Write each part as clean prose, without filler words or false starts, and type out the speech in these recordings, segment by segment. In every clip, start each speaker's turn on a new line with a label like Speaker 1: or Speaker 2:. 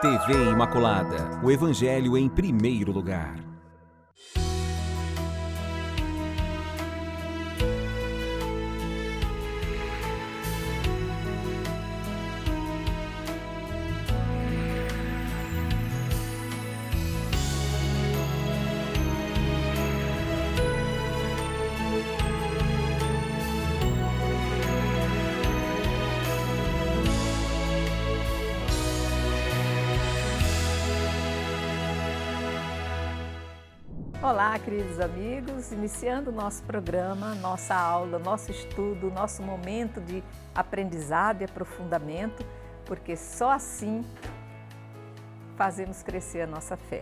Speaker 1: TV Imaculada, o Evangelho em primeiro lugar.
Speaker 2: Olá, queridos amigos, iniciando o nosso programa, nossa aula, nosso estudo, nosso momento de aprendizado e aprofundamento, porque só assim fazemos crescer a nossa fé.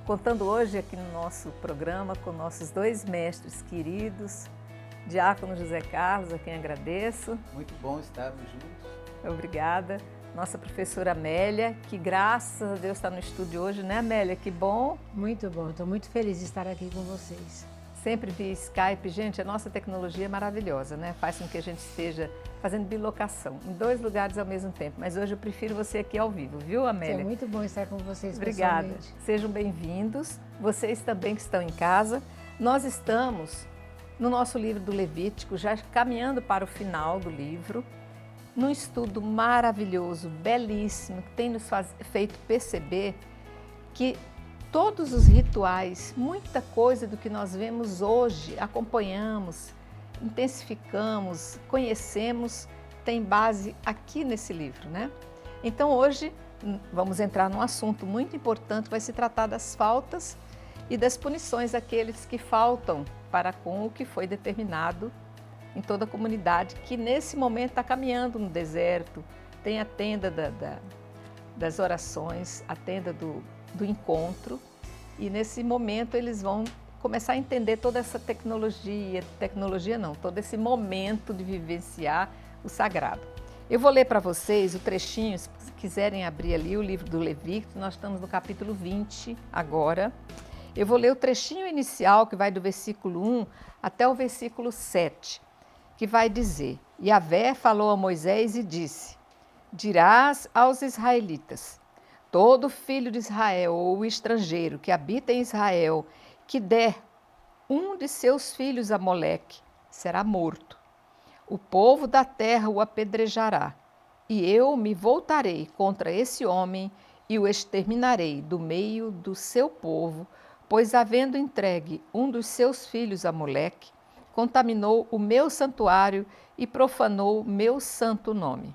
Speaker 2: Contando hoje aqui no nosso programa com nossos dois mestres queridos, Diácono José Carlos, a quem agradeço.
Speaker 3: Muito bom estarmos juntos.
Speaker 2: Obrigada. Nossa professora Amélia, que graças a Deus está no estúdio hoje, né, Amélia? Que bom.
Speaker 4: Muito bom, estou muito feliz de estar aqui com vocês.
Speaker 2: Sempre via Skype. Gente, a nossa tecnologia é maravilhosa, né? Faz com que a gente esteja fazendo bilocação em dois lugares ao mesmo tempo. Mas hoje eu prefiro você aqui ao vivo, viu, Amélia?
Speaker 4: É muito bom estar com vocês.
Speaker 2: Obrigada. Sejam bem-vindos. Vocês também que estão em casa. Nós estamos no nosso livro do Levítico, já caminhando para o final do livro, num estudo maravilhoso, belíssimo, que tem nos feito perceber que todos os rituais, muita coisa do que nós vemos hoje, acompanhamos, intensificamos, conhecemos, tem base aqui nesse livro, né? Então hoje vamos entrar num assunto muito importante, vai se tratar das faltas e das punições daqueles que faltam para com o que foi determinado em toda a comunidade, que nesse momento está caminhando no deserto, tem a tenda das orações, a tenda do encontro, e nesse momento eles vão começar a entender toda essa tecnologia não, todo esse momento de vivenciar o sagrado. Eu vou ler para vocês o trechinho, se quiserem abrir ali o livro do Levítico, nós estamos no capítulo 20 agora. Eu vou ler o trechinho inicial, que vai do versículo 1 até o versículo 7. Que vai dizer: Yahvé falou a Moisés e disse: dirás aos israelitas, todo filho de Israel ou estrangeiro que habita em Israel, que der um de seus filhos a Moleque, será morto. O povo da terra o apedrejará, e eu me voltarei contra esse homem e o exterminarei do meio do seu povo, pois havendo entregue um dos seus filhos a Moleque, contaminou o meu santuário e profanou meu santo nome.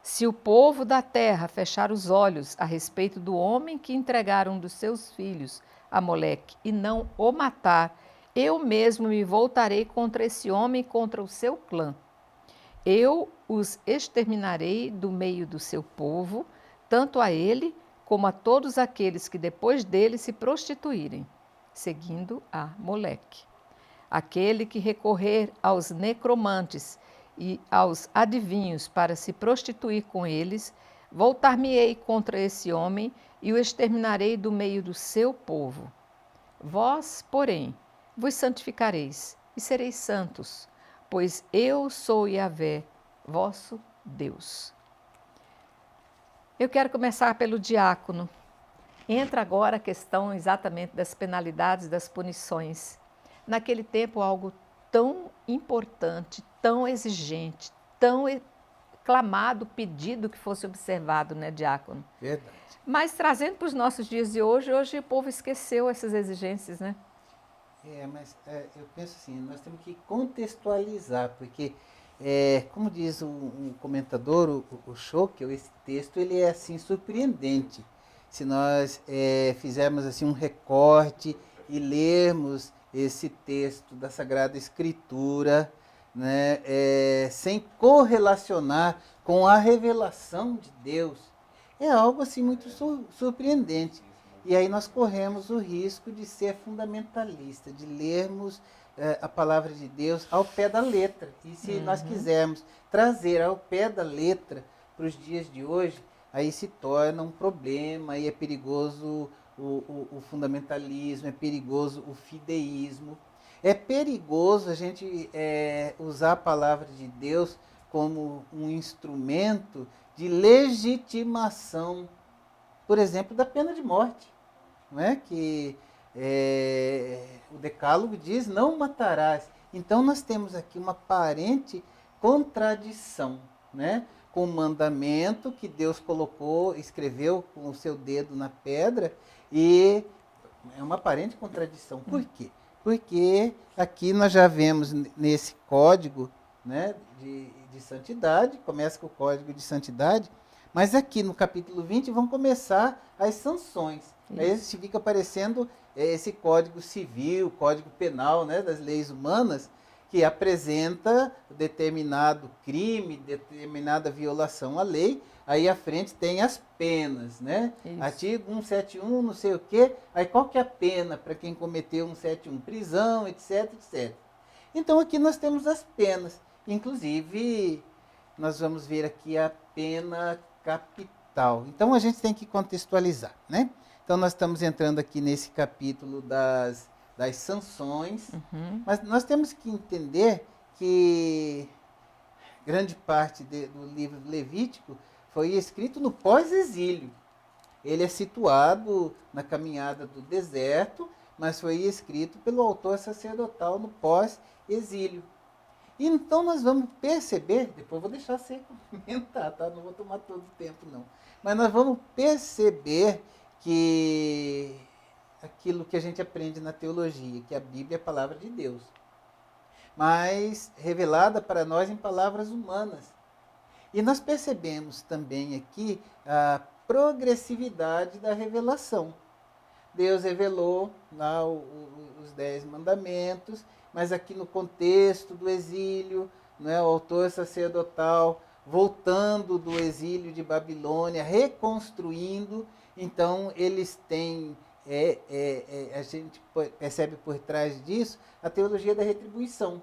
Speaker 2: Se o povo da terra fechar os olhos a respeito do homem que entregar um dos seus filhos a Moleque e não o matar, eu mesmo me voltarei contra esse homem e contra o seu clã. Eu os exterminarei do meio do seu povo, tanto a ele como a todos aqueles que depois dele se prostituírem, seguindo a Moleque. Aquele que recorrer aos necromantes e aos adivinhos para se prostituir com eles, voltar-me-ei contra esse homem e o exterminarei do meio do seu povo. Vós, porém, vos santificareis e sereis santos, pois eu sou Yahvé, vosso Deus. Eu quero começar pelo diácono. Entra agora a questão exatamente das penalidades, das punições. Naquele tempo, algo tão importante, tão exigente, tão clamado, pedido que fosse observado, né, diácono?
Speaker 3: Verdade.
Speaker 2: Mas trazendo para os nossos dias de hoje, o povo esqueceu essas exigências, né?
Speaker 3: Eu penso assim, nós temos que contextualizar, porque, como diz um comentador, o Schockel, esse texto ele é assim, surpreendente. Se nós fizermos assim, um recorte e lermos esse texto da Sagrada Escritura, né, sem correlacionar com a revelação de Deus, é algo assim muito surpreendente. E aí nós corremos o risco de ser fundamentalista, de lermos a palavra de Deus ao pé da letra. E se nós quisermos trazer ao pé da letra para os dias de hoje, aí se torna um problema, aí é perigoso o fundamentalismo, é perigoso o fideísmo, é perigoso a gente usar a palavra de Deus como um instrumento de legitimação por exemplo, da pena de morte, não é? Que o Decálogo diz, não matarás. Então nós temos aqui uma aparente contradição, né? Com o mandamento que Deus colocou, escreveu com o seu dedo na pedra, e é uma aparente contradição. Por quê? Porque aqui nós já vemos nesse código, né, de santidade, começa com o código de santidade, mas aqui no capítulo 20 vão começar as sanções. Aí fica aparecendo esse código civil, código penal, né, das leis humanas, que apresenta determinado crime, determinada violação à lei. Aí à frente tem as penas, né?
Speaker 2: Isso.
Speaker 3: Artigo 171, não sei o quê. Aí qual que é a pena para quem cometeu 171? Prisão, etc, etc. Então aqui nós temos as penas. Inclusive, nós vamos ver aqui a pena capital. Então a gente tem que contextualizar, né? Então nós estamos entrando aqui nesse capítulo das sanções, mas nós temos que entender que grande parte do livro Levítico foi escrito no pós-exílio. Ele é situado na caminhada do deserto, mas foi escrito pelo autor sacerdotal no pós-exílio. Então nós vamos perceber, depois eu vou deixar você comentar, tá? Não vou tomar todo o tempo não. Mas nós vamos perceber que aquilo que a gente aprende na teologia, que a Bíblia é a palavra de Deus, mas revelada para nós em palavras humanas. E nós percebemos também aqui a progressividade da revelação. Deus revelou lá os 10 mandamentos, mas aqui no contexto do exílio, né, o autor sacerdotal voltando do exílio de Babilônia, reconstruindo, então eles têm, a gente percebe por trás disso a teologia da retribuição.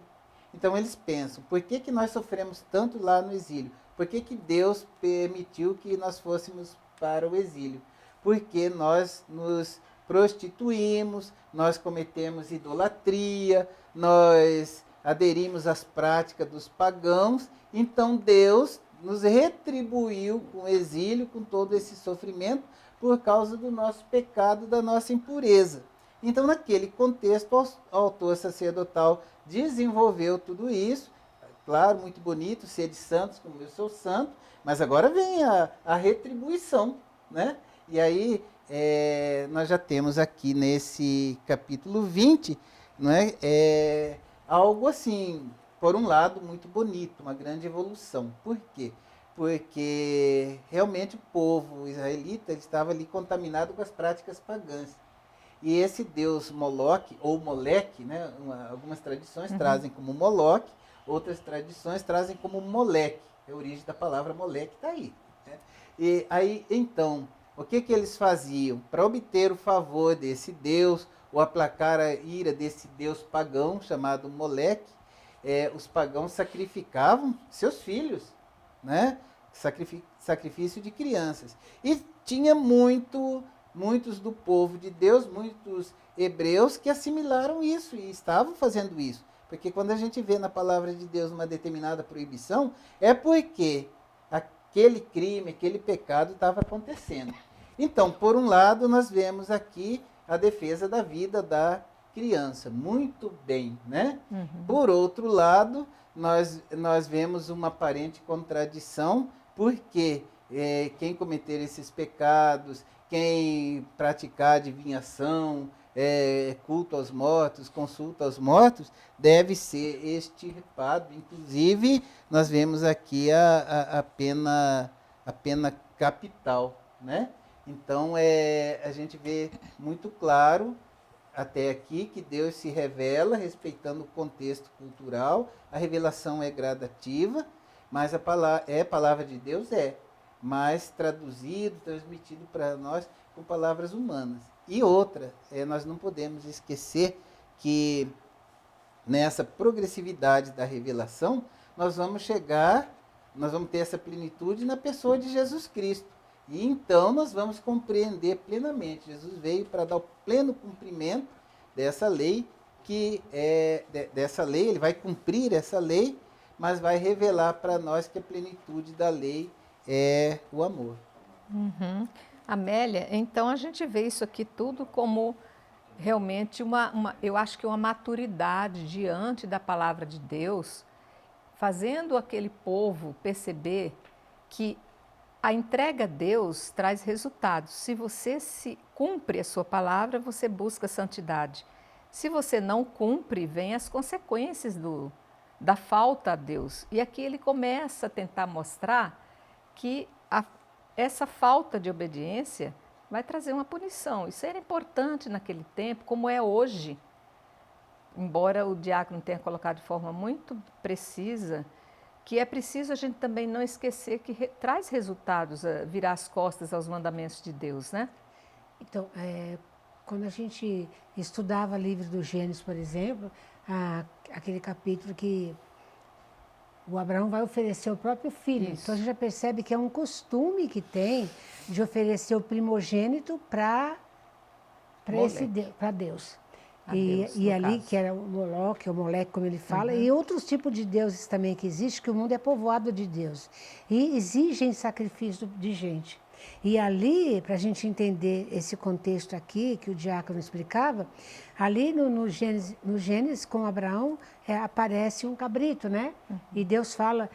Speaker 3: Então eles pensam, por que nós sofremos tanto lá no exílio? Por que Deus permitiu que nós fôssemos para o exílio? Porque nós nos prostituímos, nós cometemos idolatria, nós aderimos às práticas dos pagãos, então Deus nos retribuiu com o exílio, com todo esse sofrimento, por causa do nosso pecado, da nossa impureza. Então, naquele contexto, o autor sacerdotal desenvolveu tudo isso, claro, muito bonito, sede santos como eu sou santo, mas agora vem a retribuição, né? E aí, nós já temos aqui nesse capítulo 20, não é? Algo assim, por um lado, muito bonito, uma grande evolução. Por quê? Porque realmente o povo israelita ele estava ali contaminado com as práticas pagãs. E esse deus Moloque, ou Moleque, né? Algumas tradições trazem como Moloque, outras tradições trazem como Moleque. A origem da palavra Moleque está aí. Né? E aí, então, o que eles faziam? Para obter o favor desse deus, ou aplacar a ira desse deus pagão, chamado Moleque, os pagãos sacrificavam seus filhos, né? Sacrifício de crianças. E tinha muitos do povo de Deus, muitos hebreus que assimilaram isso e estavam fazendo isso. Porque quando a gente vê na palavra de Deus uma determinada proibição, é porque aquele crime, aquele pecado estava acontecendo. Então, por um lado, nós vemos aqui a defesa da vida da criança. Muito bem, né? Por outro lado, nós vemos uma aparente contradição, porque quem cometer esses pecados, quem praticar adivinhação, culto aos mortos, consulta aos mortos, deve ser extirpado. Inclusive, nós vemos aqui a pena capital, né? Então, a gente vê muito claro até aqui que Deus se revela respeitando o contexto cultural. A revelação é gradativa, mas a palavra de Deus mas traduzido, transmitido para nós com palavras humanas. E outra, nós não podemos esquecer que nessa progressividade da revelação, nós vamos ter essa plenitude na pessoa de Jesus Cristo. E então nós vamos compreender plenamente. Jesus veio para dar o pleno cumprimento dessa lei, ele vai cumprir essa lei, mas vai revelar para nós que a plenitude da lei é o amor.
Speaker 2: Amélia, então a gente vê isso aqui tudo como realmente eu acho que uma maturidade diante da palavra de Deus, fazendo aquele povo perceber que a entrega a Deus traz resultados. Se você se cumpre a sua palavra, você busca santidade. Se você não cumpre, vem as consequências da falta a Deus. E aqui ele começa a tentar mostrar que essa falta de obediência vai trazer uma punição. Isso era importante naquele tempo, como é hoje. Embora o diácono tenha colocado de forma muito precisa, que é preciso a gente também não esquecer que traz resultados, virar as costas aos mandamentos de Deus, né?
Speaker 4: Então, quando a gente estudava livro do Gênesis, por exemplo, aquele capítulo que o Abraão vai oferecer o próprio filho.
Speaker 2: Isso.
Speaker 4: Então a gente já percebe que é um costume que tem de oferecer o primogênito para Deus. E ali,
Speaker 2: caso.
Speaker 4: que era o Moloque, o Moleque, como ele fala, e outros tipos de deuses também que existem, que o mundo é povoado de Deus. E exigem sacrifício de gente. E ali, para a gente entender esse contexto aqui, que o diácono explicava, ali no Gênesis com Abraão, aparece um cabrito, né? E Deus fala,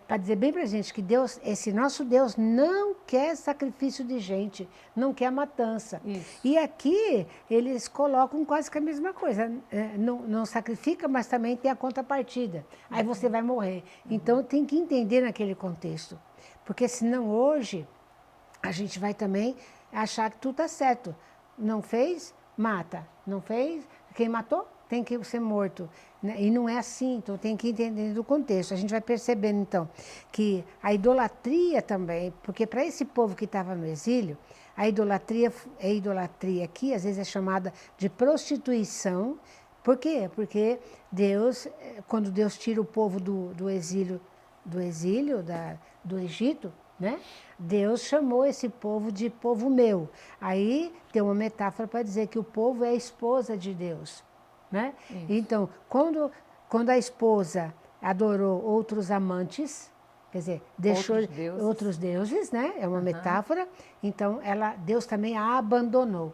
Speaker 4: para dizer bem para a gente que Deus, esse nosso Deus não quer sacrifício de gente, não quer matança.
Speaker 2: Isso.
Speaker 4: E aqui eles colocam quase que a mesma coisa, não sacrifica, mas também tem a contrapartida. Aí você vai morrer. Então tem que entender naquele contexto, porque senão hoje a gente vai também achar que tudo está certo. Não fez, mata. Não fez, quem matou tem que ser morto. E não é assim, então tem que entender do contexto. A gente vai percebendo, então, que a idolatria também, porque para esse povo que estava no exílio, a idolatria aqui, às vezes é chamada de prostituição. Por quê? Porque Deus, quando Deus tira o povo do exílio do Egito, né? Deus chamou esse povo de povo meu. Aí tem uma metáfora para dizer que o povo é a esposa de Deus, né? Então, quando a esposa adorou outros amantes, quer dizer, deixou outros deuses, né? É uma metáfora. Então, Deus também a abandonou.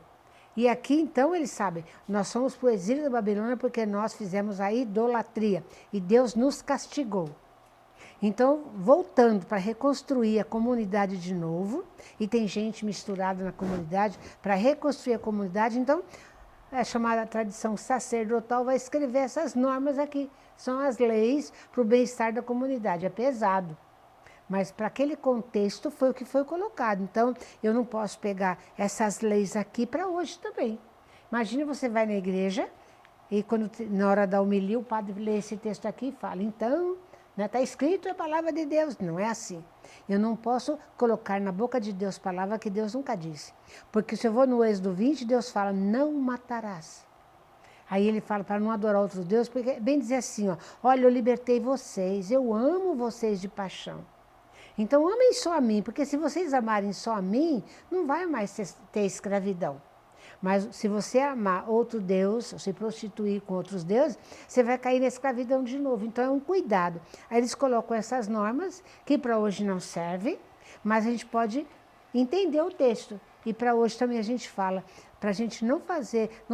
Speaker 4: E aqui, então, eles sabem, nós somos para o exílio da Babilônia porque nós fizemos a idolatria e Deus nos castigou. Então, voltando para reconstruir a comunidade de novo, e tem gente misturada na comunidade, para reconstruir a comunidade, então, a chamada tradição sacerdotal vai escrever essas normas aqui. São as leis para o bem-estar da comunidade. É pesado, mas para aquele contexto foi o que foi colocado. Então, eu não posso pegar essas leis aqui para hoje também. Imagina você vai na igreja e na hora da homilia o padre lê esse texto aqui e fala, então, está escrito a palavra de Deus. Não é assim. Eu não posso colocar na boca de Deus palavra que Deus nunca disse. Porque se eu vou no Êxodo 20, Deus fala, não matarás. Aí ele fala para não adorar outros deuses, porque bem dizer assim, olha, eu libertei vocês, eu amo vocês de paixão. Então amem só a mim, porque se vocês amarem só a mim, não vai mais ter escravidão. Mas se você amar outro Deus, ou se prostituir com outros deuses, você vai cair na escravidão de novo. Então é um cuidado. Aí eles colocam essas normas, que para hoje não servem, mas a gente pode entender o texto. E para hoje também a gente fala, para a gente não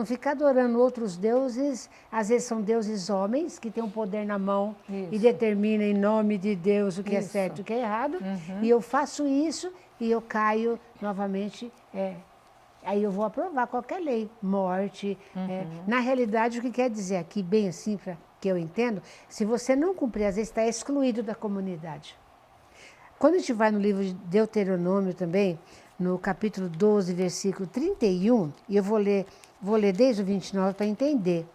Speaker 4: ficar adorando outros deuses, às vezes são deuses homens, que têm um poder na mão e determinam em nome de Deus o que é certo e o que é errado. E eu faço isso e eu caio novamente... Aí eu vou aprovar qualquer lei, morte. Na realidade, o que quer dizer aqui, bem assim, para que eu entendo, se você não cumprir, às vezes está excluído da comunidade. Quando a gente vai no livro de Deuteronômio também, no capítulo 12, versículo 31, e eu vou ler desde o 29 para entender.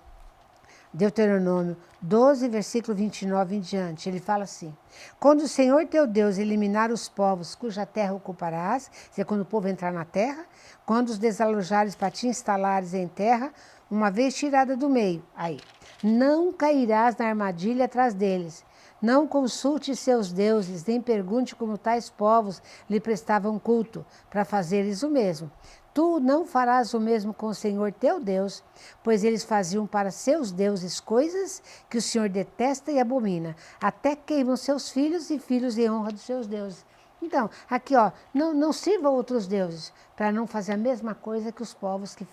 Speaker 4: Deuteronômio 12, versículo 29 em diante, ele fala assim, quando o Senhor teu Deus eliminar os povos cuja terra ocuparás, quando o povo entrar na terra, quando os desalojares para te instalares em terra, uma vez tirada do meio, aí, não cairás na armadilha atrás deles, não consulte seus deuses, nem pergunte como tais povos lhe prestavam culto, para fazeres o mesmo. Tu não farás o mesmo com o Senhor teu Deus, pois eles faziam para seus deuses coisas que o Senhor detesta e abomina, até queimam seus filhos e filhos em honra dos seus deuses. Então, aqui, ó, não sirva outros deuses, para não fazer a mesma coisa que os povos que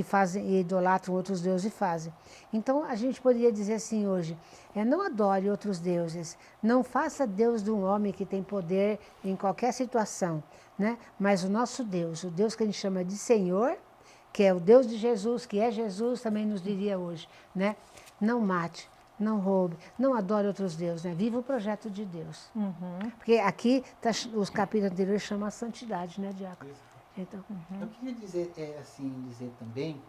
Speaker 4: fazem e idolatram outros deuses fazem. Então, a gente poderia dizer assim hoje, não adore outros deuses, não faça Deus de um homem que tem poder em qualquer situação, né? Mas o nosso Deus, o Deus que a gente chama de Senhor, que é o Deus de Jesus, que é Jesus, também nos diria hoje, né? Não mate, não roube, não adore outros deuses, né? Viva o projeto de Deus. Porque aqui, os capítulos anteriores chamam a santidade, né, Diácono? Então,
Speaker 3: Eu queria dizer, dizer também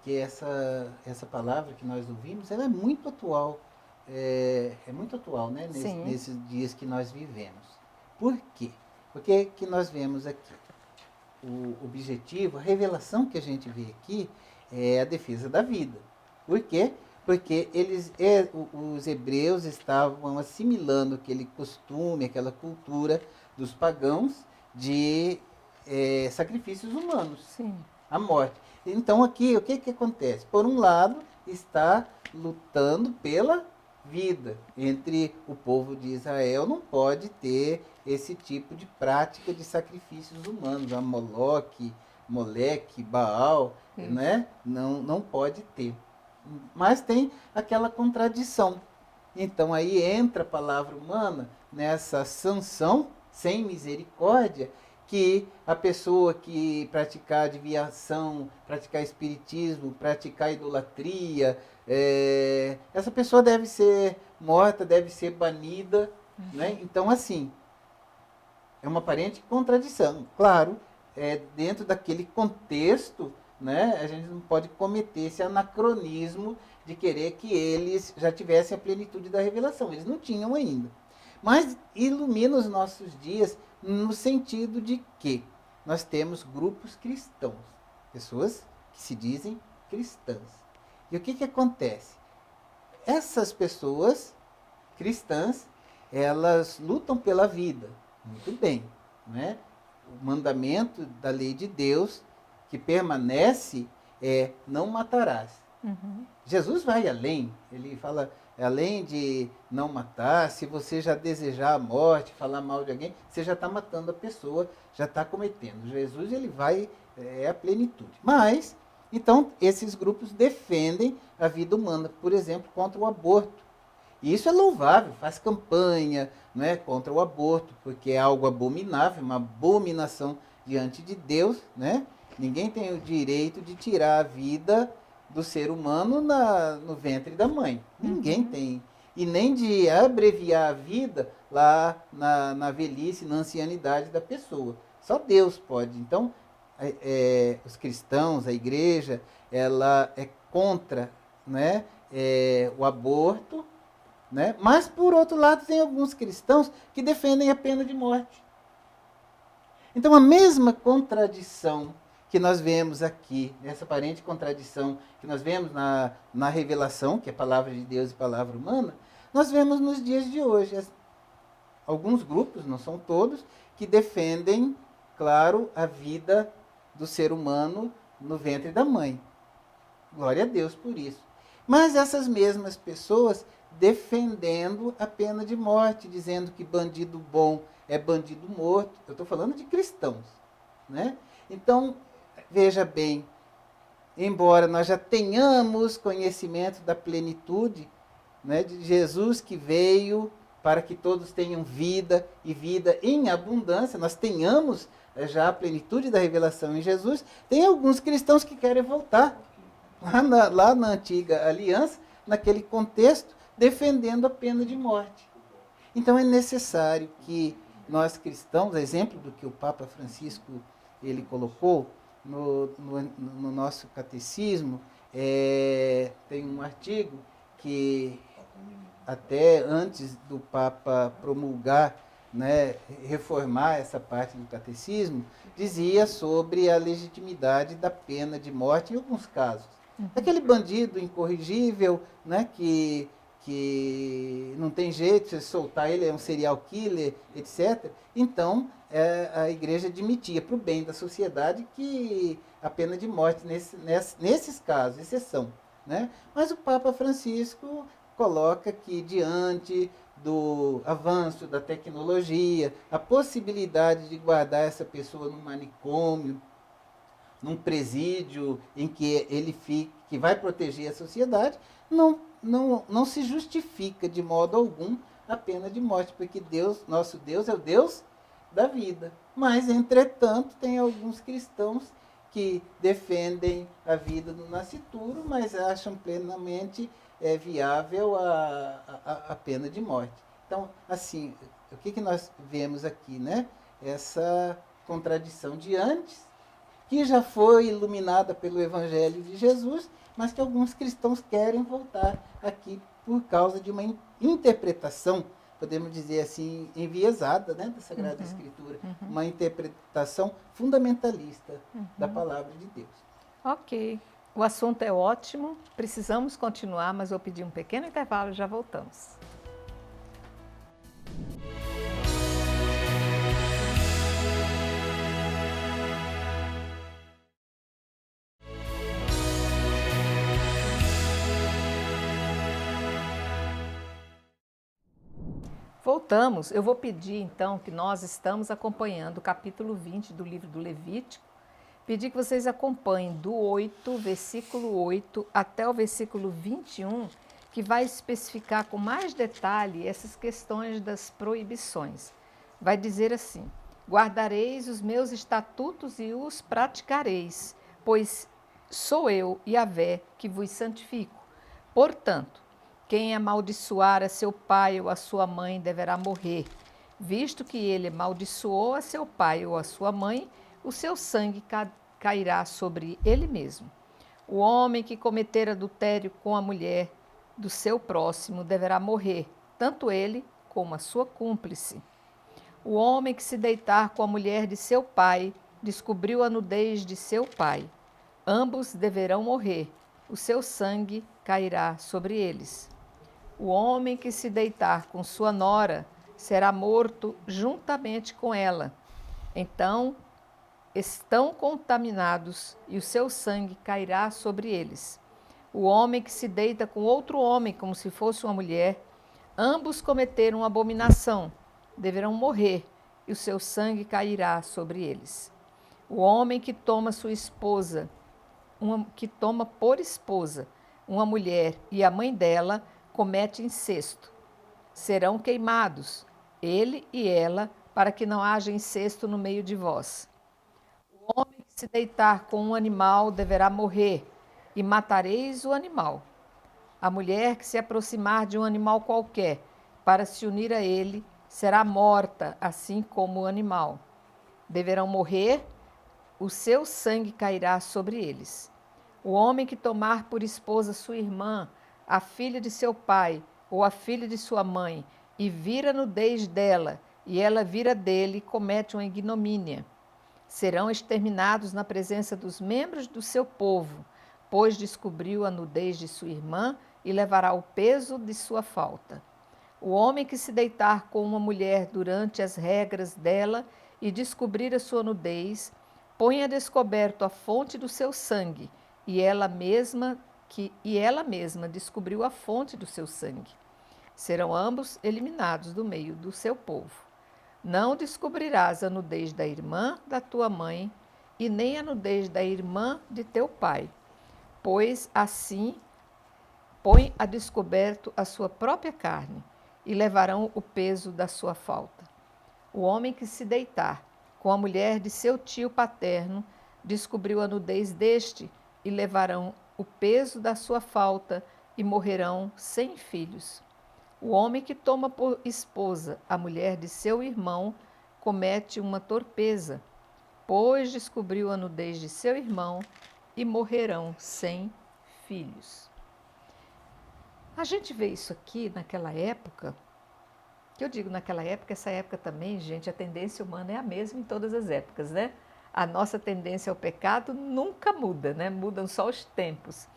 Speaker 3: que essa palavra que nós ouvimos, ela é muito atual. É muito atual, né? Nesses dias que nós vivemos. Por quê? Porque que nós vemos aqui? O objetivo, a revelação que a gente vê aqui é a defesa da vida. Por quê? Porque os hebreus estavam assimilando aquele costume, aquela cultura dos pagãos de sacrifícios humanos, a morte. Então aqui, o que acontece? Por um lado, está lutando pela vida. Entre o povo de Israel não pode ter esse tipo de prática de sacrifícios humanos, a Moleque, Baal, né? Não pode ter. Mas tem aquela contradição. Então aí entra a palavra humana nessa sanção sem misericórdia, que a pessoa que praticar adivinhação, praticar espiritismo, praticar idolatria, essa pessoa deve ser morta, deve ser banida. Né? Então, assim, é uma aparente contradição. Claro, dentro daquele contexto, né, a gente não pode cometer esse anacronismo de querer que eles já tivessem a plenitude da revelação. Eles não tinham ainda. Mas ilumina os nossos dias no sentido de que nós temos grupos cristãos, pessoas que se dizem cristãs. E o que acontece? Essas pessoas cristãs, elas lutam pela vida, muito bem, né? O mandamento da lei de Deus que permanece é não matarás. Jesus vai além, ele fala, além de não matar, se você já desejar a morte, falar mal de alguém, você já está matando a pessoa, já está cometendo. Jesus, ele vai, a plenitude. Mas, então, esses grupos defendem a vida humana, por exemplo, contra o aborto. E isso é louvável, faz campanha, não é, contra o aborto, porque é algo abominável, uma abominação diante de Deus, né? Ninguém tem o direito de tirar a vida do ser humano no ventre da mãe. Ninguém tem. E nem de abreviar a vida lá na velhice, na ancianidade da pessoa. Só Deus pode. Então, os cristãos, a igreja, ela é contra, né, o aborto, né? Mas, por outro lado, tem alguns cristãos que defendem a pena de morte. Então, a mesma contradição que nós vemos aqui, essa aparente contradição que nós vemos na revelação, que é palavra de Deus e palavra humana, nós vemos nos dias de hoje. Alguns grupos, não são todos, que defendem, claro, a vida do ser humano no ventre da mãe. Glória a Deus por isso. Mas essas mesmas pessoas defendendo a pena de morte, dizendo que bandido bom é bandido morto. Eu estou falando de cristãos, né? Então, veja bem, embora nós já tenhamos conhecimento da plenitude, né, de Jesus que veio para que todos tenham vida e vida em abundância, nós tenhamos já a plenitude da revelação em Jesus, tem alguns cristãos que querem voltar lá na antiga aliança, naquele contexto, defendendo a pena de morte. Então é necessário que nós cristãos, exemplo do que o Papa Francisco ele colocou no nosso catecismo, tem um artigo que até antes do Papa promulgar, né, reformar essa parte do catecismo, dizia sobre a legitimidade da pena de morte em alguns casos. Aquele bandido incorrigível, né, que não tem jeito, se soltar ele é um serial killer, etc. Então, a igreja admitia, para o bem da sociedade, que a pena de morte, nesses casos, exceção. Né? Mas o Papa Francisco coloca que, diante do avanço da tecnologia, a possibilidade de guardar essa pessoa num manicômio, num presídio em que ele fique, que vai proteger a sociedade, não se justifica de modo algum a pena de morte, porque Deus, nosso Deus, é o Deus da vida. Mas, entretanto, tem alguns cristãos que defendem a vida no nascituro, mas acham plenamente viável a pena de morte. Então, assim, o que nós vemos aqui, né? Essa contradição de antes, que já foi iluminada pelo Evangelho de Jesus, mas que alguns cristãos querem voltar aqui por causa de uma interpretação, podemos dizer assim, enviesada, né, da Sagrada Escritura, uma interpretação fundamentalista da Palavra de Deus.
Speaker 2: Ok. O assunto é ótimo, precisamos continuar, mas vou pedir um pequeno intervalo e já voltamos. Voltamos. Eu vou pedir, então, que nós estamos acompanhando o capítulo 20 do livro do Levítico. Pedir que vocês acompanhem do 8, versículo 8, até o versículo 21, que vai especificar com mais detalhe essas questões das proibições. Vai dizer assim: guardareis os meus estatutos e os praticareis, pois sou eu, Yahvé, que vos santifico. Portanto, quem amaldiçoar a seu pai ou a sua mãe deverá morrer. Visto que ele amaldiçoou a seu pai ou a sua mãe, o seu sangue cairá sobre ele mesmo. O homem que cometer adultério com a mulher do seu próximo deverá morrer, tanto ele como a sua cúmplice. O homem que se deitar com a mulher de seu pai descobriu a nudez de seu pai. Ambos deverão morrer, o seu sangue cairá sobre eles. O homem que se deitar com sua nora será morto juntamente com ela. Então, estão contaminados e o seu sangue cairá sobre eles. O homem que se deita com outro homem como se fosse uma mulher, ambos cometeram abominação, deverão morrer e o seu sangue cairá sobre eles. O homem que toma sua esposa, que toma por esposa uma mulher e a mãe dela, comete incesto. Serão queimados, ele e ela, para que não haja incesto no meio de vós. O homem que se deitar com um animal deverá morrer, e matareis o animal. A mulher que se aproximar de um animal qualquer para se unir a ele será morta, assim como o animal. Deverão morrer, o seu sangue cairá sobre eles. O homem que tomar por esposa sua irmã, a filha de seu pai ou a filha de sua mãe, e vira a nudez dela, e ela vira dele, comete uma ignomínia. Serão exterminados na presença dos membros do seu povo, pois descobriu a nudez de sua irmã e levará o peso de sua falta. O homem que se deitar com uma mulher durante as regras dela e descobrir a sua nudez, põe a descoberto a fonte do seu sangue, e ela mesma descobriu a fonte do seu sangue. Serão ambos eliminados do meio do seu povo. Não descobrirás a nudez da irmã da tua mãe, e nem a nudez da irmã de teu pai, pois assim põe a descoberto a sua própria carne, e levarão o peso da sua falta. O homem que se deitar com a mulher de seu tio paterno descobriu a nudez deste, e levarão o peso da sua falta, e morrerão sem filhos. O homem que toma por esposa a mulher de seu irmão comete uma torpeza, pois descobriu a nudez de seu irmão, e morrerão sem filhos. A gente vê isso aqui naquela época, que eu digo naquela época, essa época também, gente, a tendência humana é a mesma em todas as épocas, né? A nossa tendência ao pecado nunca muda, né? Mudam só os tempos.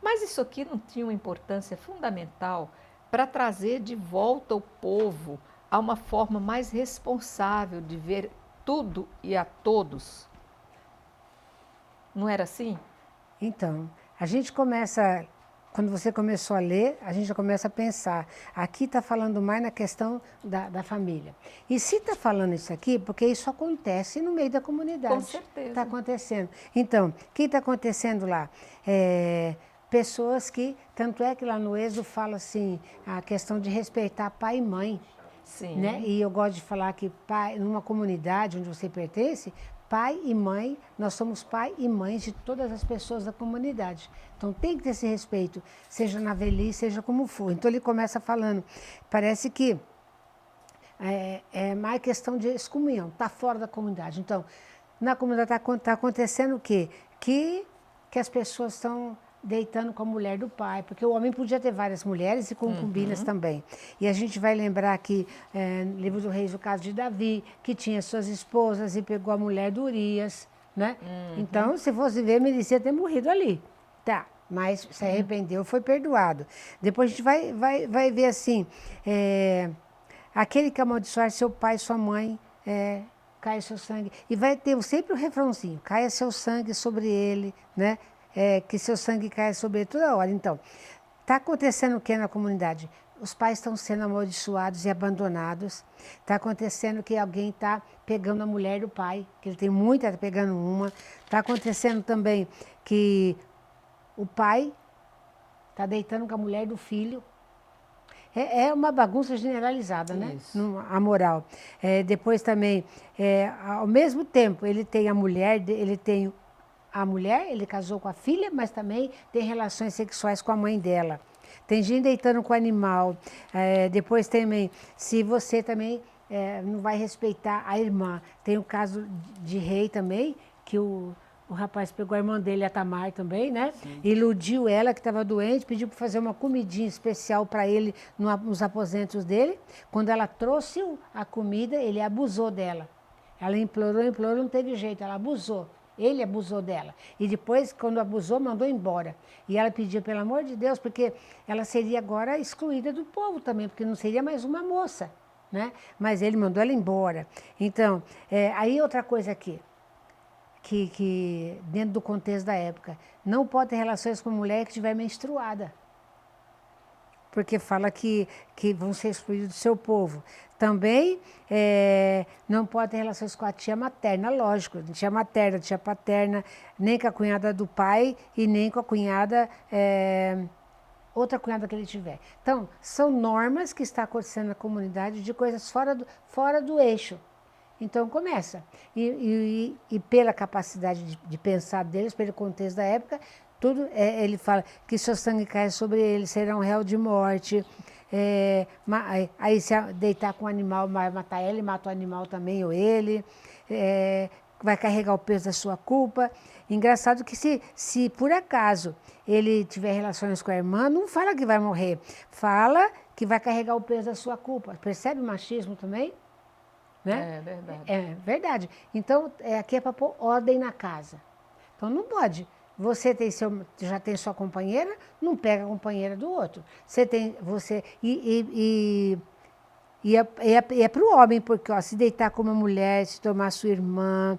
Speaker 2: Mas isso aqui não tinha uma importância fundamental para trazer de volta o povo a uma forma mais responsável de ver tudo e a todos. Não era assim?
Speaker 4: Então, a gente começa quando você começou a ler, a gente já começa a pensar. Aqui está falando mais na questão da família. E se está falando isso aqui, porque isso acontece no meio da comunidade.
Speaker 2: Com certeza.
Speaker 4: Está acontecendo. Então, o que está acontecendo lá? Pessoas que, tanto é que lá no Êxodo fala assim, a questão de respeitar pai e mãe.
Speaker 2: Sim.
Speaker 4: Né? E eu gosto de falar que pai, numa comunidade onde você pertence, pai e mãe, nós somos pai e mãe de todas as pessoas da comunidade. Então tem que ter esse respeito, seja na velhice, seja como for. Então ele começa falando, parece que é mais questão de excomunhão, está fora da comunidade. Então, na comunidade está acontecendo o quê? Que as pessoas estão deitando com a mulher do pai, porque o homem podia ter várias mulheres e concubinas também. E a gente vai lembrar aqui, no livro do Reis, o caso de Davi, que tinha suas esposas e pegou a mulher do Urias, né? Então, se fosse ver, merecia ter morrido ali. Tá, mas se arrependeu, foi perdoado. Depois a gente vai ver assim, aquele que amaldiçoar seu pai e sua mãe, caia seu sangue. E vai ter sempre o refrãozinho, caia seu sangue sobre ele, né? Que seu sangue caia sobre ele toda hora. Então, está acontecendo o que na comunidade? Os pais estão sendo amaldiçoados e abandonados. Está acontecendo que alguém está pegando a mulher do pai, que ele tem muita, está pegando uma. Está acontecendo também que o pai está deitando com a mulher do filho. É uma bagunça generalizada, né? A moral. Depois também, ao mesmo tempo, ele tem a mulher, ele casou com a filha, mas também tem relações sexuais com a mãe dela. Tem gente deitando com o animal. Depois também, se você também não vai respeitar a irmã. Tem o caso de Rei também, que o rapaz pegou a irmã dele, a Tamar também, né? Sim. Iludiu ela, que estava doente, pediu para fazer uma comidinha especial para ele nos aposentos dele. Quando ela trouxe a comida, ele abusou dela. Ela implorou, não teve jeito, ela abusou. Ele abusou dela. E depois, quando abusou, mandou embora. E ela pediu, pelo amor de Deus, porque ela seria agora excluída do povo também, porque não seria mais uma moça, né? Mas ele mandou ela embora. Então, aí outra coisa aqui, que dentro do contexto da época, não pode ter relações com mulher que estiver menstruada. Porque fala que vão ser excluídos do seu povo. Também não pode ter relações com a tia materna, lógico, tia materna, tia paterna, nem com a cunhada do pai e nem com a cunhada, outra cunhada que ele tiver. Então, são normas que está acontecendo na comunidade de coisas fora do eixo. Então, começa. E pela capacidade de pensar deles, pelo contexto da época, tudo, ele fala que seu sangue cai sobre ele, será um réu de morte. Aí se deitar com o animal, vai matar ele, mata o animal também, ou ele. Vai carregar o peso da sua culpa. Engraçado que se por acaso ele tiver relações com a irmã, não fala que vai morrer. Fala que vai carregar o peso da sua culpa. Percebe o machismo também? Né?
Speaker 2: É verdade.
Speaker 4: É verdade. Então, aqui é para pôr ordem na casa. Então, não pode. Você já tem sua companheira, não pega a companheira do outro. É para o homem, porque se deitar com uma mulher, se tomar sua irmã,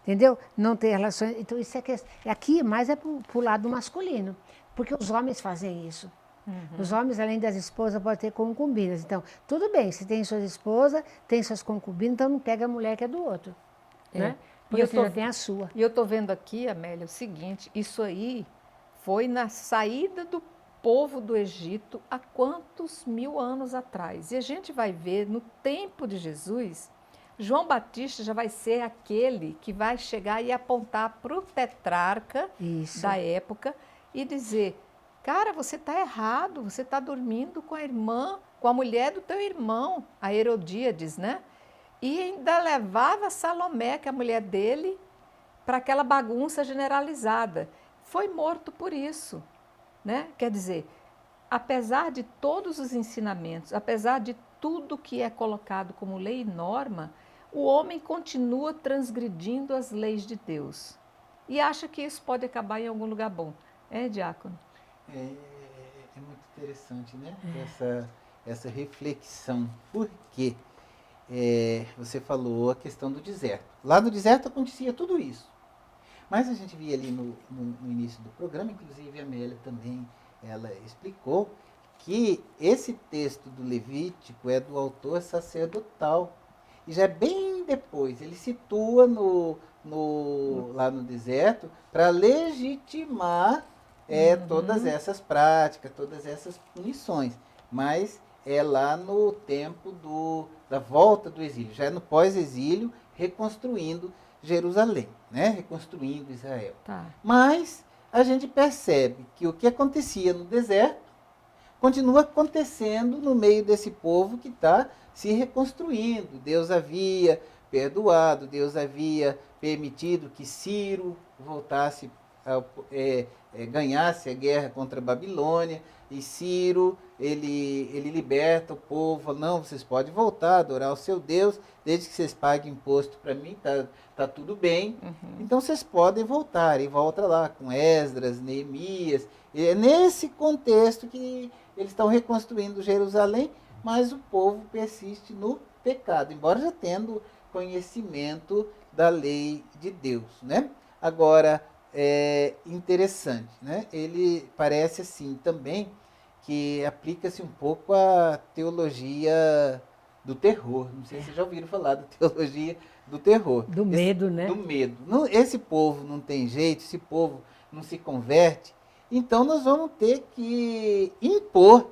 Speaker 4: entendeu? Não ter relações. Então, isso aqui mais é para o lado masculino, porque os homens fazem isso. Os homens, além das esposas, podem ter concubinas. Então, tudo bem, se tem suas esposas, tem suas concubinas, então não pega a mulher que é do outro. Né? Porque você já tem a sua.
Speaker 2: E eu estou vendo aqui, Amélia, o seguinte, isso aí foi na saída do povo do Egito há quantos mil anos atrás. E a gente vai ver, no tempo de Jesus, João Batista já vai ser aquele que vai chegar e apontar para o tetrarca da época e dizer, cara, você está errado, você está dormindo com a irmã, com a mulher do teu irmão, a Herodíades, né? E ainda levava Salomé, que é a mulher dele, para aquela bagunça generalizada. Foi morto por isso, né? Quer dizer, apesar de todos os ensinamentos, apesar de tudo que é colocado como lei e norma, o homem continua transgredindo as leis de Deus. E acha que isso pode acabar em algum lugar bom. Diácono?
Speaker 3: É muito interessante, né? Essa reflexão. Por quê? Você falou a questão do deserto. Lá no deserto acontecia tudo isso. Mas a gente via ali no início do programa, inclusive a Amélia também, ela explicou que esse texto do Levítico é do autor sacerdotal. E já é bem depois, ele situa lá no deserto para legitimar todas essas práticas, todas essas punições. Mas é lá no tempo da volta do exílio, já é no pós-exílio, reconstruindo Jerusalém, né? Reconstruindo Israel.
Speaker 2: Tá.
Speaker 3: Mas a gente percebe que o que acontecia no deserto continua acontecendo no meio desse povo que está se reconstruindo. Deus havia perdoado, Deus havia permitido que Ciro voltasse, ganhasse a guerra contra a Babilônia, e Ciro, ele liberta o povo, fala, não, vocês podem voltar, adorar o seu Deus, desde que vocês paguem imposto para mim, tá tudo bem. Então vocês podem voltar, e volta lá com Esdras, Neemias. E é nesse contexto que eles estão reconstruindo Jerusalém, mas o povo persiste no pecado, embora já tendo conhecimento da lei de Deus, né? Agora, é interessante, né? Ele parece assim também que aplica-se um pouco à teologia do terror. Não sei se vocês já ouviram falar da teologia do terror.
Speaker 4: Do medo, né?
Speaker 3: Do medo. Esse povo não tem jeito, esse povo não se converte, então nós vamos ter que impor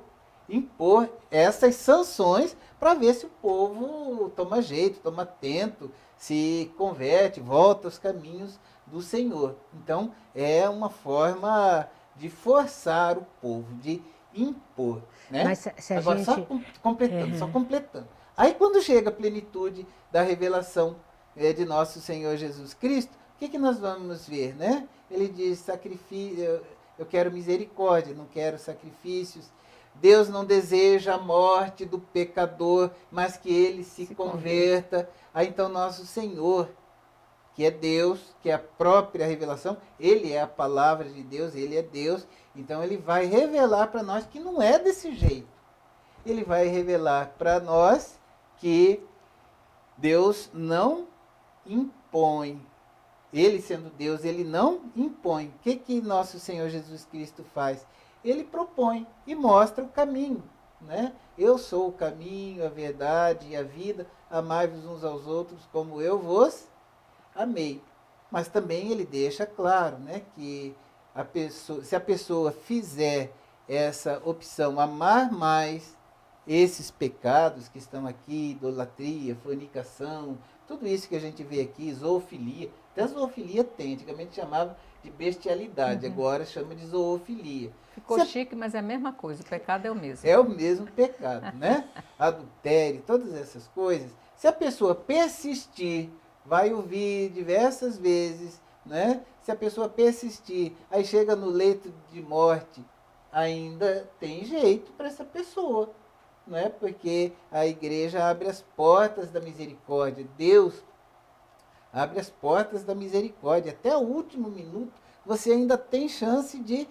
Speaker 3: essas sanções para ver se o povo toma jeito, toma atento, se converte, volta aos caminhos do Senhor. Então, é uma forma de forçar o povo, de impor. Né?
Speaker 4: Mas se a
Speaker 3: Agora,
Speaker 4: gente...
Speaker 3: só completando. Aí, quando chega a plenitude da revelação de nosso Senhor Jesus Cristo, o que nós vamos ver? Né? Ele diz, sacrifício, eu quero misericórdia, não quero sacrifícios. Deus não deseja a morte do pecador, mas que ele se converta. Aí então nosso Senhor, que é Deus, que é a própria revelação, ele é a palavra de Deus, ele é Deus, então ele vai revelar para nós que não é desse jeito. Ele vai revelar para nós que Deus não impõe. Ele sendo Deus, ele não impõe. O que nosso Senhor Jesus Cristo faz? Ele propõe e mostra o caminho, né? Eu sou o caminho, a verdade e a vida, amai-vos uns aos outros como eu vos amei. Mas também ele deixa claro, né, que se a pessoa fizer essa opção, amar mais esses pecados que estão aqui, idolatria, fornicação, tudo isso que a gente vê aqui, zoofilia, até zoofilia tem, antigamente chamava de bestialidade, agora chama de zoofilia.
Speaker 2: Ficou chique, mas é a mesma coisa, o pecado é o mesmo.
Speaker 3: É o mesmo pecado, né? Adultério, todas essas coisas. Se a pessoa persistir, vai ouvir diversas vezes, né? Se a pessoa persistir, aí chega no leito de morte, ainda tem jeito para essa pessoa, não é? Porque a igreja abre as portas da misericórdia, Deus abre as portas da misericórdia. Até o último minuto, você ainda tem chance de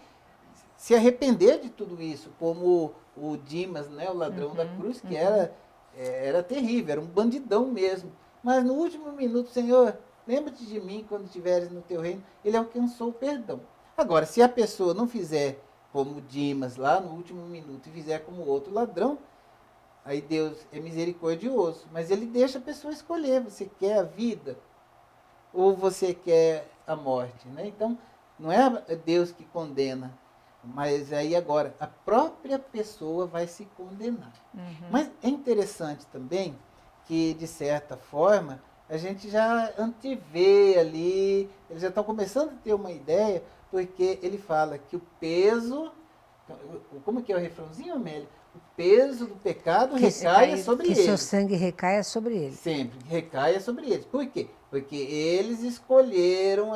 Speaker 3: se arrepender de tudo isso, como o Dimas, né, o ladrão da cruz, que era terrível, era um bandidão mesmo. Mas no último minuto, Senhor, lembra-te de mim quando estiveres no teu reino. Ele alcançou o perdão. Agora, se a pessoa não fizer como Dimas lá no último minuto e fizer como o outro ladrão, aí Deus é misericordioso. Mas ele deixa a pessoa escolher, você quer a vida ou você quer a morte, né? Então, não é Deus que condena, mas aí agora a própria pessoa vai se condenar. Mas é interessante também que, de certa forma, a gente já antevê ali, eles já estão começando a ter uma ideia, porque ele fala que o peso, como que é o refrãozinho, Amélia? O peso do pecado recaia sobre eles.
Speaker 4: Que seu sangue recaia sobre eles.
Speaker 3: Sempre, recaia sobre eles. Por quê? Porque eles escolheram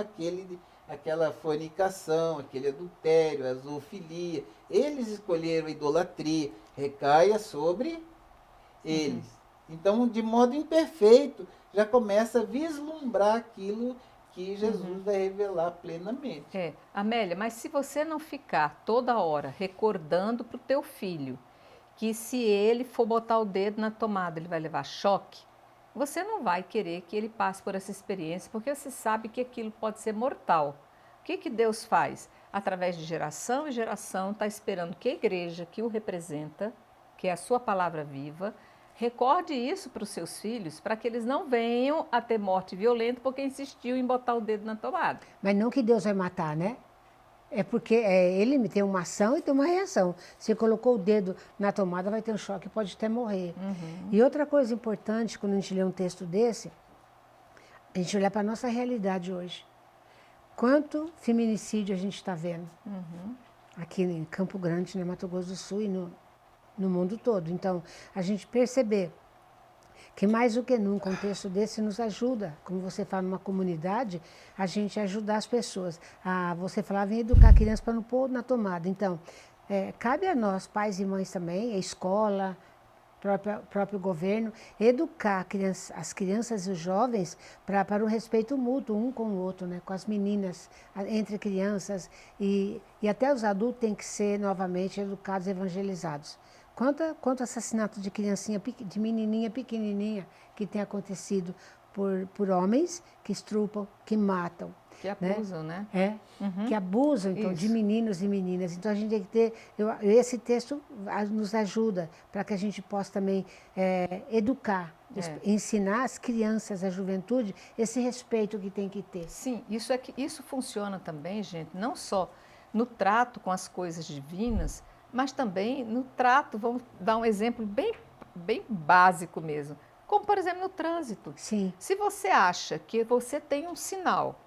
Speaker 3: aquela fornicação, aquele adultério, a zoofilia. Eles escolheram a idolatria. Recaia sobre eles. Então, de modo imperfeito, já começa a vislumbrar aquilo que Jesus vai revelar plenamente.
Speaker 2: Amélia, mas se você não ficar toda hora recordando para o teu filho que se ele for botar o dedo na tomada, ele vai levar choque, você não vai querer que ele passe por essa experiência, porque você sabe que aquilo pode ser mortal. O que Deus faz? Através de geração e geração, está esperando que a igreja que o representa, que é a sua palavra viva, recorde isso para os seus filhos, para que eles não venham a ter morte violenta porque insistiu em botar o dedo na tomada.
Speaker 4: Mas não que Deus vai matar, né? É porque ele tem uma ação e tem uma reação. Você colocou o dedo na tomada, vai ter um choque, pode até morrer. E outra coisa importante, quando a gente lê um texto desse, a gente olhar para a nossa realidade hoje. Quanto feminicídio a gente está vendo aqui em Campo Grande, no Mato Grosso do Sul e no mundo todo. Então, a gente perceber que mais do que num contexto desse nos ajuda, como você fala numa comunidade, a gente ajudar as pessoas. Você falava em educar a criança para não pôr na tomada. Então, cabe a nós, pais e mães também, a escola, próprio governo, educar as crianças e os jovens para o respeito mútuo um com o outro, né? Com as meninas, entre crianças e até os adultos têm que ser novamente educados, evangelizados. Quanto assassinato de criancinha, de menininha pequenininha que tem acontecido por homens que estrupam, que matam.
Speaker 2: Que abusam, né?
Speaker 4: Que abusam, então, de meninos e meninas. Então, a gente tem que ter... esse texto nos ajuda para que a gente possa também educar, ensinar as crianças, a juventude, esse respeito que tem que ter.
Speaker 2: Sim, isso funciona também, gente, não só no trato com as coisas divinas, mas também no trato, vamos dar um exemplo bem básico mesmo, como, por exemplo, no trânsito.
Speaker 4: Sim.
Speaker 2: Se você acha que você tem um sinal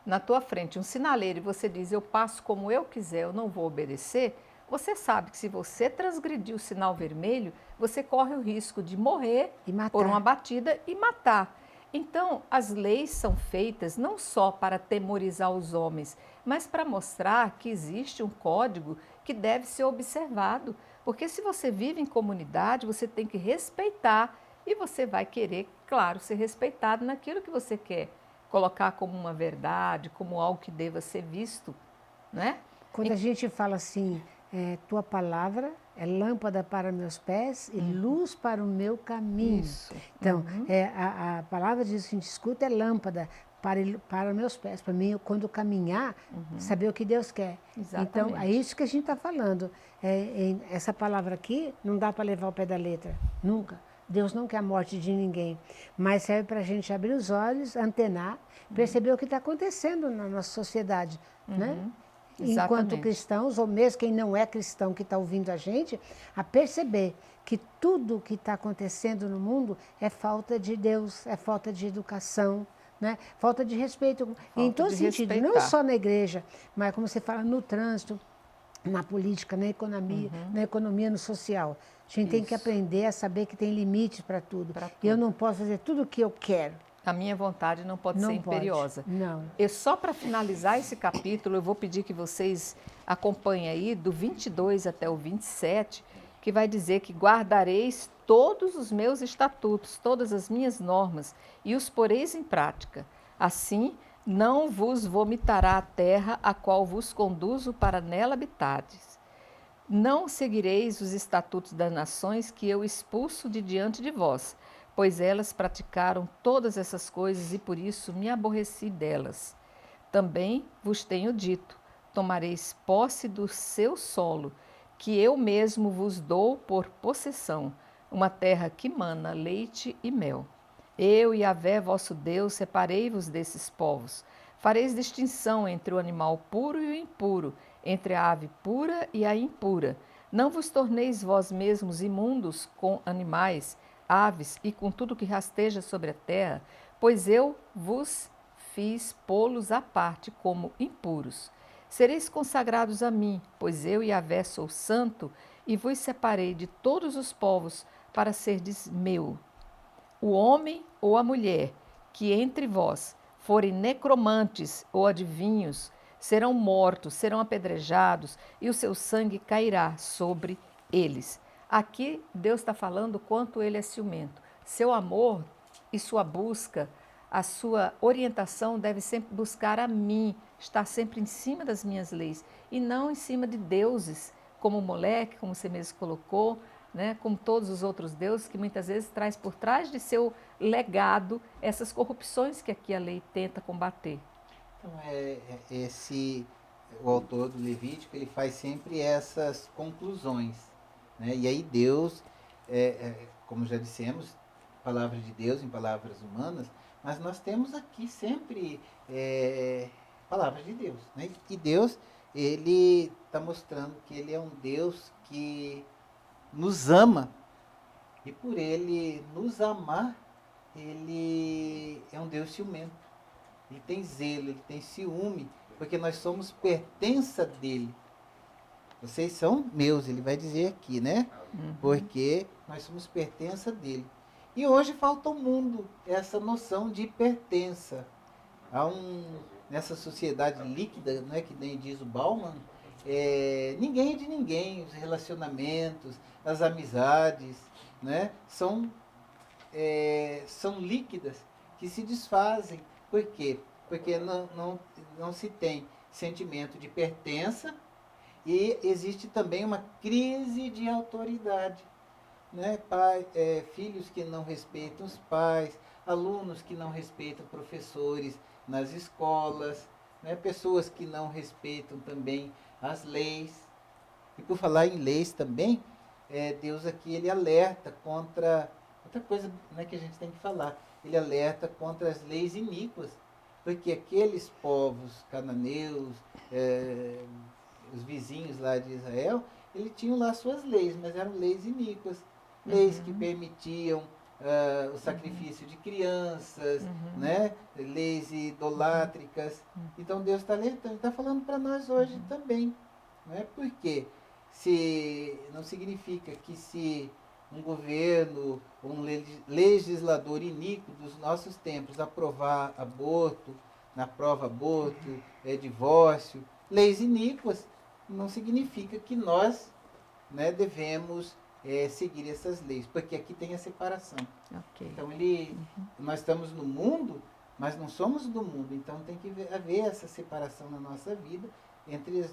Speaker 2: na tua frente, um sinaleiro, e você diz, eu passo como eu quiser, eu não vou obedecer, você sabe que se você transgredir o sinal vermelho, você corre o risco de morrer por uma batida e matar. Então, as leis são feitas não só para temorizar os homens, mas para mostrar que existe um código que deve ser observado. Porque se você vive em comunidade, você tem que respeitar e você vai querer, claro, ser respeitado naquilo que você quer colocar como uma verdade, como algo que deva ser visto, né?
Speaker 4: Quando a gente fala assim, tua palavra é lâmpada para meus pés e luz para o meu caminho.
Speaker 2: Isso.
Speaker 4: Então, a palavra de Deus que a gente escuta é lâmpada para meus pés, para mim, quando caminhar, saber o que Deus quer.
Speaker 2: Exatamente.
Speaker 4: Então, é isso que a gente está falando. Essa palavra aqui não dá para levar ao pé da letra, nunca. Deus não quer a morte de ninguém, mas serve para a gente abrir os olhos, antenar, perceber o que está acontecendo na nossa sociedade, né? Enquanto cristãos, ou mesmo quem não é cristão que está ouvindo a gente, a perceber que tudo que está acontecendo no mundo é falta de Deus, é falta de educação, né? Falta de respeito, em todo sentido, não só na igreja, mas como você fala, no trânsito, na política, na economia, no social. A gente tem que aprender a saber que tem limites para tudo. E eu não posso fazer tudo o que eu quero.
Speaker 2: A minha vontade não pode ser imperiosa.
Speaker 4: Não.
Speaker 2: E só para finalizar esse capítulo, eu vou pedir que vocês acompanhem aí do 22 até o 27, que vai dizer que guardareis todos os meus estatutos, todas as minhas normas, e os poreis em prática. Assim, não vos vomitará a terra a qual vos conduzo para nela habitades. Não seguireis os estatutos das nações que eu expulso de diante de vós, pois elas praticaram todas essas coisas e por isso me aborreci delas. Também vos tenho dito, tomareis posse do seu solo, que eu mesmo vos dou por possessão, uma terra que mana leite e mel. Eu, Yahvé, vosso Deus, separei-vos desses povos. Fareis distinção entre o animal puro e o impuro, entre a ave pura e a impura. Não vos torneis vós mesmos imundos com animais, aves e com tudo que rasteja sobre a terra, pois eu vos fiz pô-los à parte como impuros. Sereis consagrados a mim, pois eu, Yahvé, sou santo, e vos separei de todos os povos para serdes meu. O homem ou a mulher que entre vós forem necromantes ou adivinhos, serão mortos, serão apedrejados, e o seu sangue cairá sobre eles. Aqui Deus está falando o quanto ele é ciumento. Seu amor e sua busca, a sua orientação deve sempre buscar a mim, estar sempre em cima das minhas leis, e não em cima de deuses, como o Moleque, como você mesmo colocou, né, como todos os outros deuses, que muitas vezes traz por trás de seu legado essas corrupções que aqui a lei tenta combater.
Speaker 3: Então, o autor do Levítico, ele faz sempre essas conclusões, né? E aí Deus, como já dissemos, palavras de Deus em palavras humanas, mas nós temos aqui sempre palavras de Deus, né? E Deus, ele está mostrando que ele é um Deus que nos ama, e por ele nos amar, ele é um Deus ciumento. Ele tem zelo, ele tem ciúme, porque nós somos pertença dele. Vocês são meus, ele vai dizer aqui, né? Porque nós somos pertença dele. E hoje falta ao mundo essa noção de pertença. Nessa sociedade líquida, não é que nem diz o Bauman, ninguém é de ninguém. Os relacionamentos, as amizades, né? São líquidas, que se desfazem. Por quê? Porque não se tem sentimento de pertença e existe também uma crise de autoridade, né? Filhos que não respeitam os pais, alunos que não respeitam professores nas escolas, né? Pessoas que não respeitam também as leis. E por falar em leis também, Deus aqui ele alerta contra outra coisa, né, que a gente tem que falar. Ele alerta contra as leis iníquas, porque aqueles povos cananeus, os vizinhos lá de Israel, eles tinham lá suas leis, mas eram leis iníquas, leis que permitiam o sacrifício de crianças, né? Leis idolátricas. Então Deus está alertando, está falando para nós hoje também, não é? Porque não significa que se um governo, um legislador iníquo dos nossos tempos aprova aborto, divórcio, leis iníquas, não significa que nós, né, devemos seguir essas leis, porque aqui tem a separação.
Speaker 2: Okay.
Speaker 3: Então nós estamos no mundo, mas não somos do mundo, então tem que haver essa separação na nossa vida entre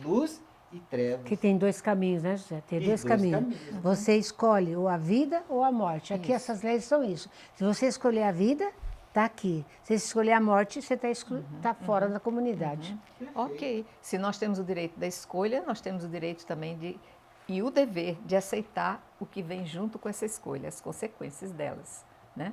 Speaker 3: luz e trevas.
Speaker 4: Que tem dois caminhos, né, José? Tem dois caminhos. Você escolhe ou a vida ou a morte. Aqui essas leis são isso. Se você escolher a vida, está aqui. Se você escolher a morte, você está fora da comunidade.
Speaker 2: Ok. Se nós temos o direito da escolha, nós temos o direito também e o dever de aceitar o que vem junto com essa escolha, as consequências delas, né?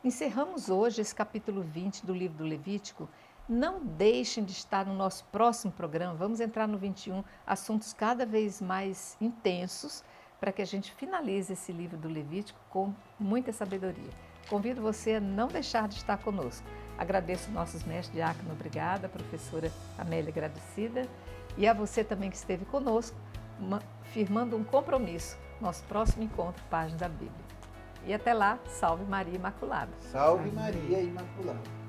Speaker 2: Encerramos hoje esse capítulo 20 do livro do Levítico. Não deixem de estar no nosso próximo programa. Vamos entrar no 21, assuntos cada vez mais intensos, para que a gente finalize esse livro do Levítico com muita sabedoria. Convido você a não deixar de estar conosco. Agradeço nossos mestres, Diácono, obrigada, professora Amélia, agradecida, e a você também que esteve conosco, firmando um compromisso, nosso próximo encontro, Página da Bíblia. E até lá, salve Maria Imaculada.
Speaker 3: Salve Maria Imaculada.